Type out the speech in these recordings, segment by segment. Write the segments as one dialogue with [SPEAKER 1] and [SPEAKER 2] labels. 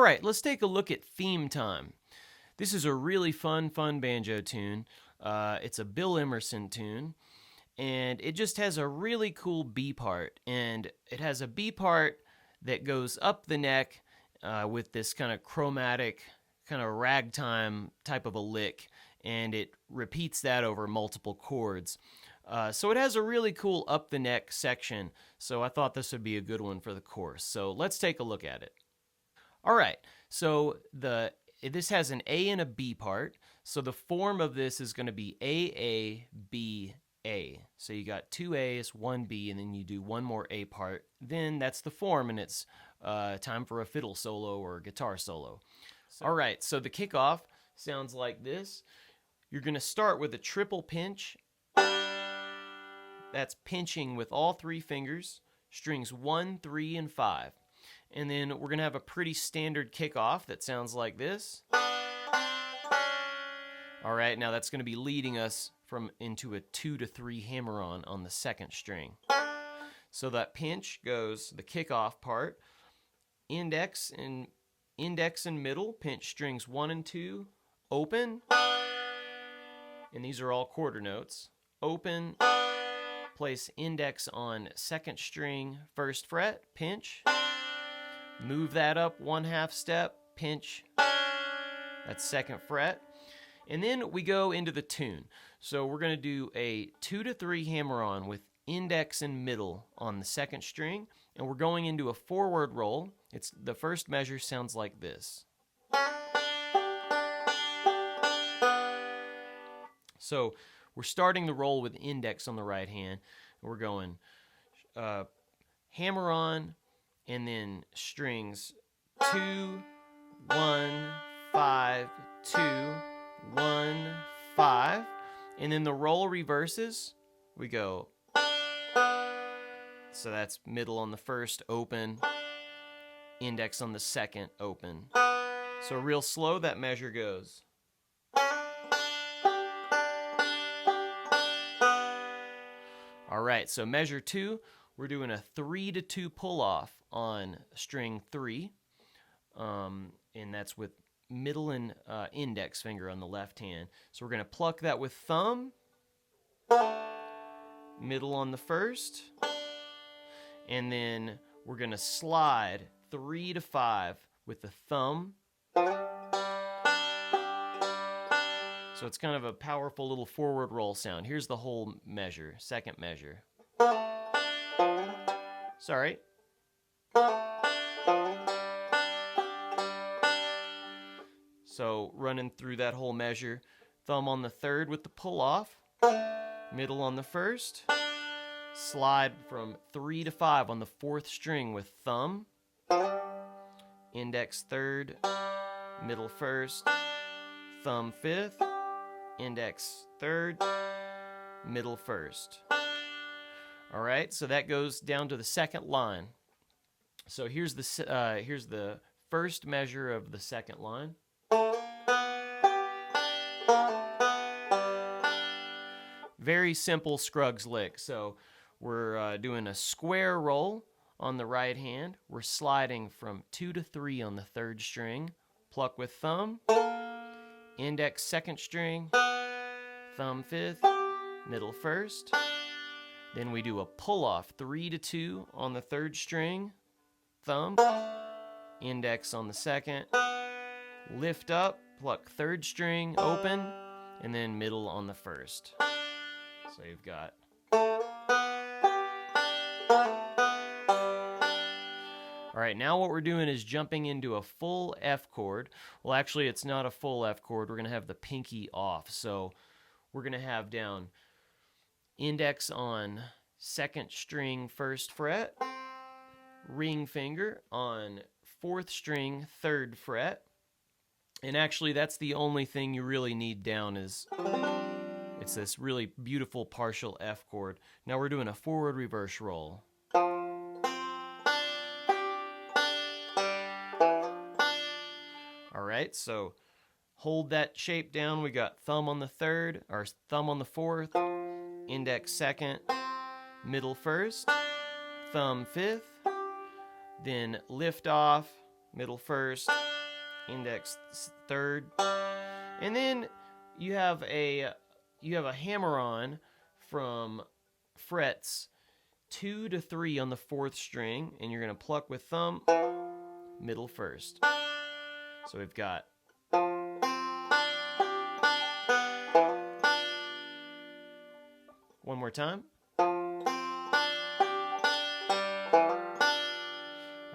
[SPEAKER 1] right, let's take a look at Theme Time. This is a really fun banjo tune. It's a Bill Emerson tune, and it just has a really cool B part. And it has a B part that goes up the neck with this kind of chromatic, kind of ragtime type of a lick, and it repeats that over multiple chords. So it has a really cool up the neck section, so I thought this would be a good one for the course. So let's take a look at it. All right, so this has an A and a B part, so the form of this is going to be A, B, A. So you got two A's, one B, and then you do one more A part. Then that's the form, and it's time for a fiddle solo or guitar solo. All right, so the kickoff sounds like this. You're going to start with a triple pinch. That's pinching with all three fingers, strings 1, 3, and 5. And then we're going to have a pretty standard kickoff that sounds like this. All right, now that's going to be leading us into a 2 to 3 hammer-on the second string. So that pinch goes the kickoff part, index and middle, pinch strings 1 and 2, open, and these are all quarter notes. Open, place index on second string, first fret, pinch, move that up 1/2 step, pinch, that's second fret, and then we go into the tune. So we're going to do a 2 to 3 hammer-on with index and middle on the second string, and we're going into a forward roll. The first measure sounds like this. So we're starting the roll with index on the right hand. We're going hammer on, and then strings 2, 1, 5, 2, 1, 5, and then the roll reverses. We go. So that's middle on the first, open, index on the second, open. So real slow, that measure goes. All right, so measure 2, we're doing a 3 to 2 pull-off on string 3, and that's with middle and index finger on the left hand. So we're going to pluck that with thumb, middle on the first, and then we're going to slide 3 to 5 with the thumb. So it's kind of a powerful little forward roll sound. Here's the whole measure, second measure. Sorry. So running through that whole measure, thumb on the third with the pull off, middle on the first, slide from 3 to 5 on the fourth string with thumb, index third, middle first, thumb fifth, index third, middle first. All right, so that goes down to the second line. So here's the first measure of the second line. Very simple Scruggs lick. So we're doing a square roll on the right hand. We're sliding from 2 to 3 on the third string. Pluck with thumb. Index second string. Thumb fifth. Middle first. Then we do a pull off 3 to 2 on the third string. Thumb. Index on the second. Lift up. Pluck third string. Open. And then middle on the first. So you've got. All right, now what we're doing is jumping into a full F chord. Well, actually, it's not a full F chord. We're going to have the pinky off. So we're going to have down index on second string, first fret, ring finger on fourth string, third fret. And actually, that's the only thing you really need down is it's this really beautiful partial F chord. Now we're doing a forward reverse roll. All right, so hold that shape down. We got thumb on the third, or thumb on the fourth, index second, middle first, thumb fifth, then lift off, middle first, index third, and then you have a hammer-on from frets 2 to 3 on the 4th string, and you're going to pluck with thumb, middle first. So we've got one more time.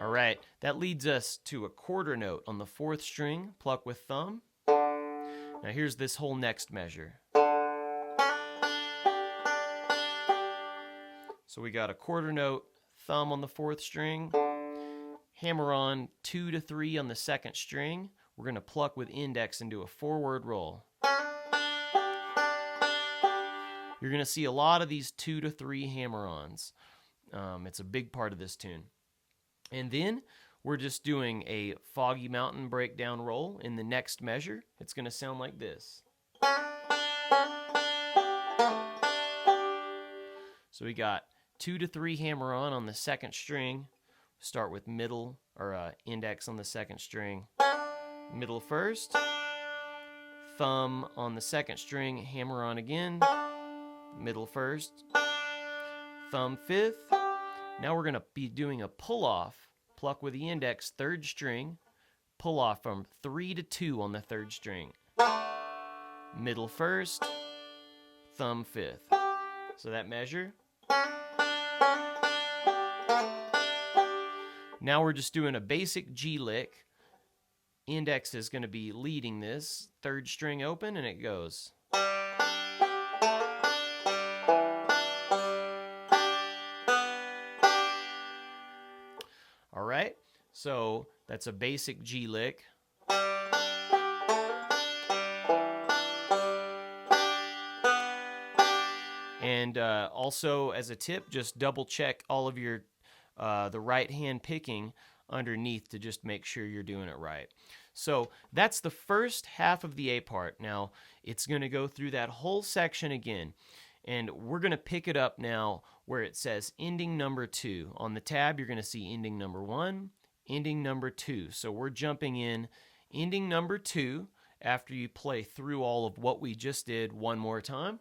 [SPEAKER 1] All right, that leads us to a quarter note on the 4th string, pluck with thumb. Now here's this whole next measure. So we got a quarter note, thumb on the 4th string, hammer on 2 to 3 on the 2nd string. We're going to pluck with index and do a forward roll. You're going to see a lot of these 2 to 3 hammer-ons. It's a big part of this tune. And then we're just doing a Foggy Mountain breakdown roll in the next measure. It's going to sound like this. So we got 2 to 3 hammer-on the 2nd string. Start with middle or index on the 2nd string. Middle first. Thumb on the 2nd string, hammer on again. Middle first. Thumb 5th. Now we're going to be doing a pull-off. Pluck with the index 3rd string. Pull off from 3 to 2 on the 3rd string. Middle first. Thumb 5th. So that measure. Now we're just doing a basic G lick. Index is going to be leading this. 3rd string open, and it goes. All right, so that's a basic G lick. And also, as a tip, just double check all of your the right hand picking underneath to just make sure you're doing it right. So that's the first half of the A part. Now it's going to go through that whole section again, and we're going to pick it up now where it says ending number 2. On the tab, you're going to see ending number 1, ending number 2. So we're jumping in ending number 2 after you play through all of what we just did one more time,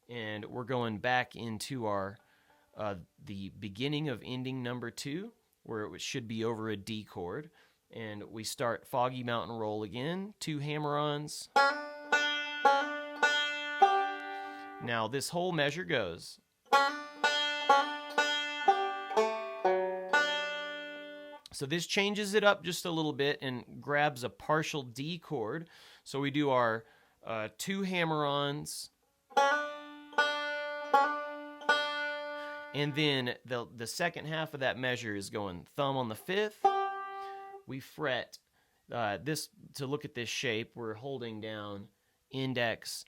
[SPEAKER 1] and we're going back into our the beginning of ending number 2, where it should be over a D chord, and we start Foggy Mountain roll again, 2 hammer-ons. Now this whole measure goes. So this changes it up just a little bit and grabs a partial D chord. So we do our 2 hammer-ons. And then the second half of that measure is going thumb on the 5th. We fret this to look at this shape. We're holding down index,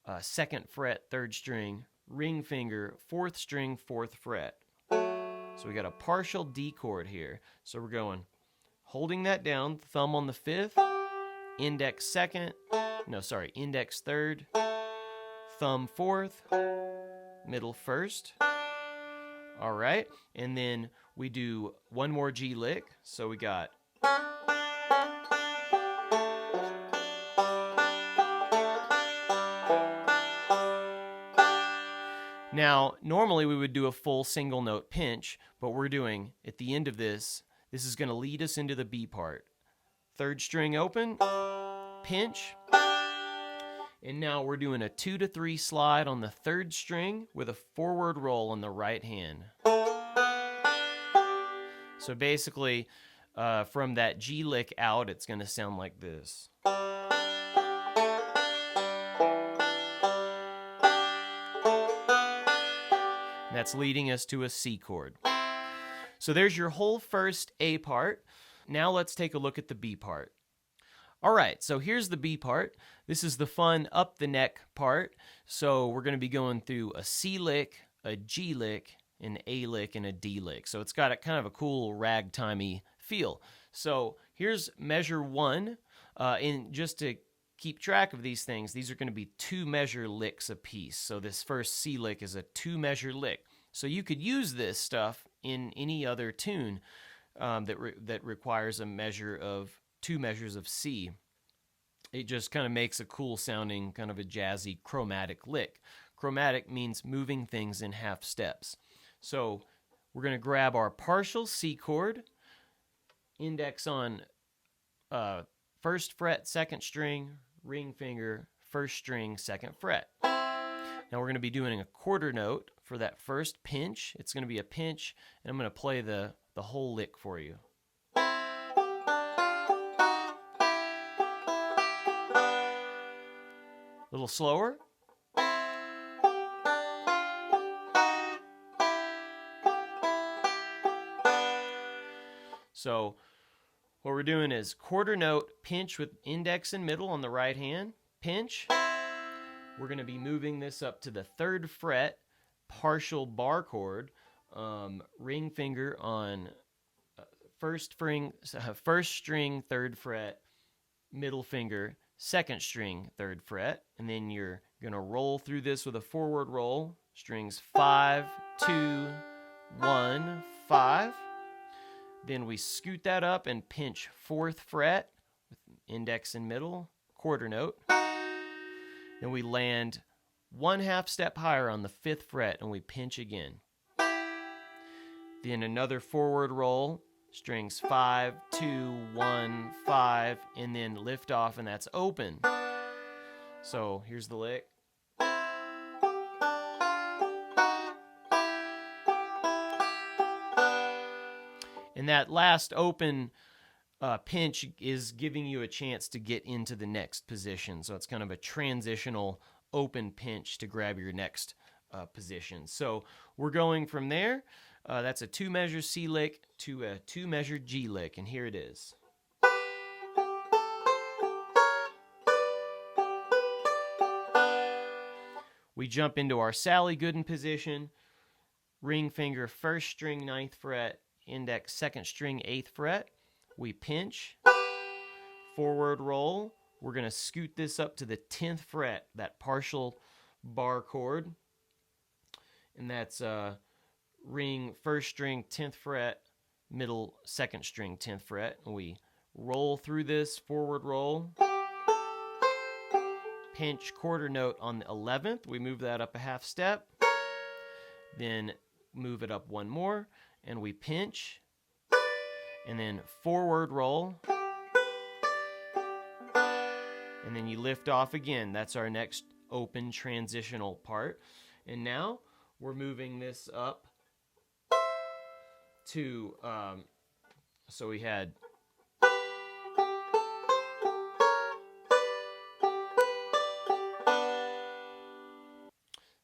[SPEAKER 1] 2nd fret, 3rd string, ring finger, 4th string, 4th fret. So we got a partial D chord here. So we're going holding that down, thumb on the 5th, index 2nd, index 3rd, thumb 4th, middle 1st. All right, and then we do one more G lick. So we got now, normally we would do a full single note pinch, but we're doing, at the end of this is going to lead us into the B part. 3rd string open, pinch, and now we're doing a 2 to 3 slide on the 3rd string with a forward roll on the right hand. So basically, from that G lick out, it's going to sound like this. That's leading us to a C chord. So there's your whole first A part. Now let's take a look at the B part. All right, so here's the B part. This is the fun up the neck part. So we're going to be going through a C lick, a G lick, an A lick, and a D lick. So it's got a kind of a cool ragtimey feel. So here's measure 1. And just to keep track of these things, these are going to be 2 measure licks apiece. So this first C lick is a 2 measure lick. So you could use this stuff in any other tune that requires a measure of 2 measures of C. It just kind of makes a cool sounding, kind of a jazzy chromatic lick. Chromatic means moving things in half steps. So we're going to grab our partial C chord, index on first fret, second string, ring finger, first string, second fret. Now we're going to be doing a quarter note for that first pinch. It's going to be a pinch, and I'm going to play the whole lick for you. A little slower. So what we're doing is quarter note, pinch with index and middle on the right hand, pinch. We're going to be moving this up to the 3rd fret, partial bar chord, ring finger on first string, 3rd fret, middle finger, 2nd string, 3rd fret, and then you're going to roll through this with a forward roll, strings 5, 2, 1, 5. Then we scoot that up and pinch 4th fret with index and middle, quarter note. Then we land 1/2 step higher on the 5th fret and we pinch again. Then another forward roll, strings 5, 2, 1, 5, and then lift off, and that's open. So here's the lick. And that last open pinch is giving you a chance to get into the next position. So it's kind of a transitional open pinch to grab your next position. So we're going from there. That's a 2-measure C lick to a 2-measure G lick, and here it is. We jump into our Sally Gooden position, ring finger 1st string 9th fret, index 2nd string 8th fret. We pinch, forward roll. We're going to scoot this up to the 10th fret, that partial bar chord. And that's ring 1st string 10th fret, middle 2nd string 10th fret. And we roll through this, forward roll. Pinch quarter note on the 11th. We move that up a 1/2 step. Then move it up one more, and we pinch. And then forward roll. And then you lift off again. That's our next open transitional part. And now we're moving this up to, so we had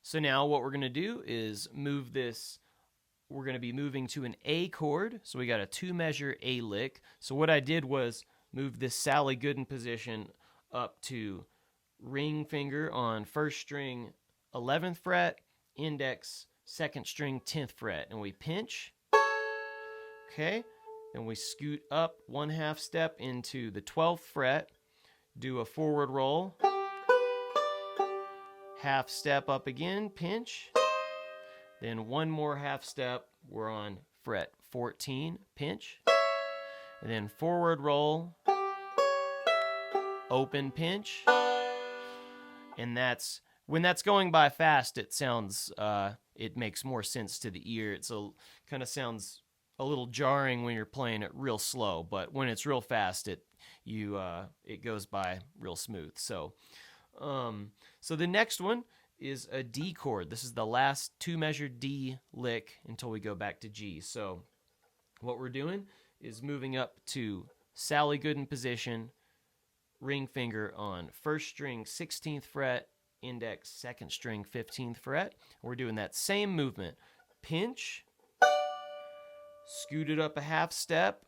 [SPEAKER 1] So now what we're going to do is move this, we're going to be moving to an A chord. So we got a 2-measure A lick. So what I did was move this Sally Gooden position up to ring finger on 1st string 11th fret, index 2nd string 10th fret, and we pinch. Okay, then we scoot up 1/2 step into the 12th fret, do a forward roll, 1/2 step up again, pinch, then one more 1/2 step, we're on fret 14, pinch, and then forward roll, open pinch, and that's, when that's going by fast, it sounds, it makes more sense to the ear. It's kind of sounds a little jarring when you're playing it real slow, but when it's real fast, it goes by real smooth. So the next one is a D chord. This is the last 2-measure D lick until we go back to G. So what we're doing is moving up to Sally Gooden position, ring finger on 1st string 16th fret, index 2nd string 15th fret. We're doing that same movement. Pinch, scoot it up a 1/2 step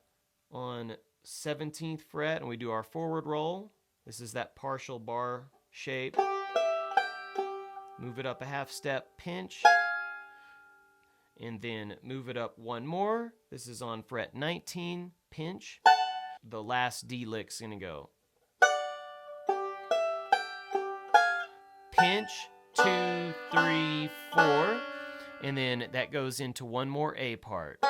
[SPEAKER 1] on 17th fret, and we do our forward roll. This is that partial bar shape. Move it up a 1/2 step, pinch, and then move it up one more. This is on fret 19, pinch. The last D lick's gonna go pinch, 2, 3, 4, and then that goes into one more A part.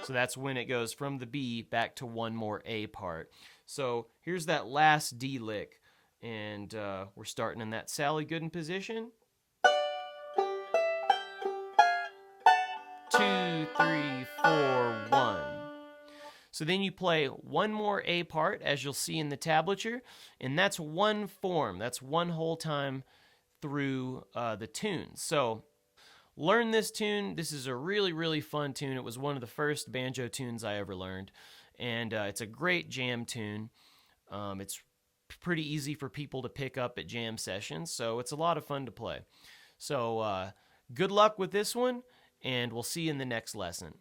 [SPEAKER 1] So that's when it goes from the B back to one more A part. So here's that last D lick. And we're starting in that Sally Gooden position. 2, 3, 4, 1. So then you play one more A part, as you'll see in the tablature, and that's one form. That's one whole time through the tune. So learn this tune. This is a really, really fun tune. It was one of the first banjo tunes I ever learned, and it's a great jam tune. It's pretty easy for people to pick up at jam sessions, so it's a lot of fun to play. So good luck with this one, and we'll see you in the next lesson.